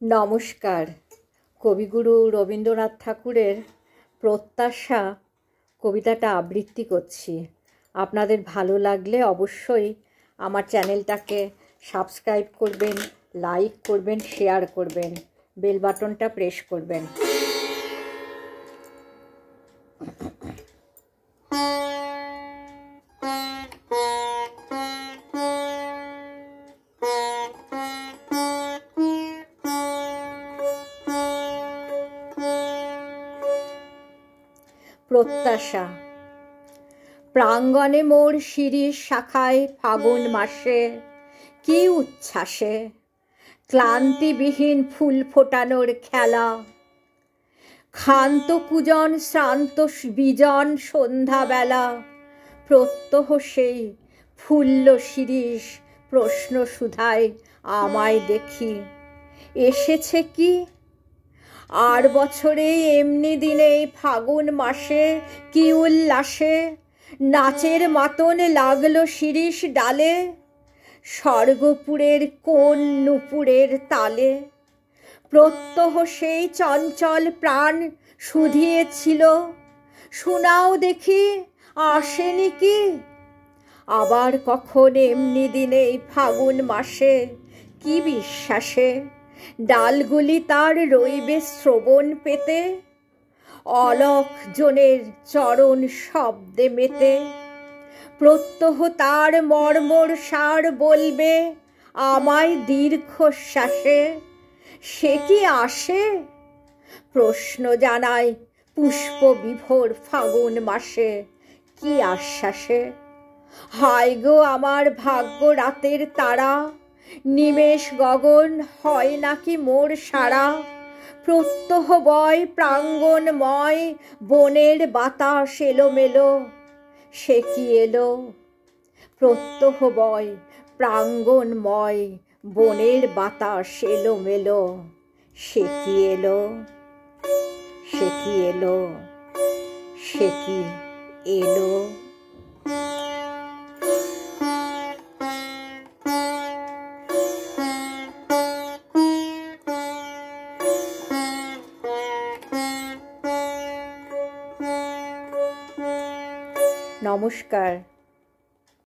নমস্কার। কবিগুরু রবীন্দ্রনাথ ঠাকুরের প্রত্যাশা কবিতাটা আবৃত্তি করছি। আপনাদের ভালো লাগলে অবশ্যই আমার চ্যানেলটাকে সাবস্ক্রাইব করবেন, লাইক করবেন, শেয়ার করবেন, বেল বাটনটা প্রেস করবেন। প্রত্যাশা। প্রাঙ্গণে মোর শিরিষ শাখায় ফাগুন মাসে কি উচ্ছ্বাসে ক্লান্তিবিহীন ফুল ফোটানোর খেলা। ক্ষান্ত কুজন শ্রান্ত বিজন সন্ধ্যাবেলা প্রত্যহ সেই ফুল্ল শিরিষ প্রশ্ন সুধায় আমায় দেখি এসেছে কি। আর বছরে এমনি দিনে ফাগুন মাসে কি উল্লাসে নাচের মাতন লাগলো শিরিষ ডালে, স্বর্গপুরের কোন নুপুরের তালে। প্রত্যহ সেই চঞ্চল প্রাণ শুধিয়েছিল শোনাও দেখি আসেনি কি। আবার কখন এমনি দিনে ফাগুন মাসে কি বিশ্বাসে ডালগুলি তার রইবে শ্রবণ পেতে, অলখ জনের চরণ শব্দে মেতে। প্রত্যহ তার মর্মর সার বলবে আমায় দীর্ঘশ্বাসে, সে কি আসে। প্রশ্ন জানায় পুষ্প বিভোর ফাগুন মাসে কি আশ্বাসে। হায় গো আমার ভাগ্য রাতের তারা, নিমেষ গগন হয় নাকি মোর সারা। প্রত্যহ বয় প্রাঙ্গণময় বনের বাতাস এলোমেলো, সে কি এলো। প্রত্যহ বয় প্রাঙ্গণময় বনের বাতাস এলোমেলো, সে কি এলো, সে কি এলো, সে কি এলো। নমস্কার।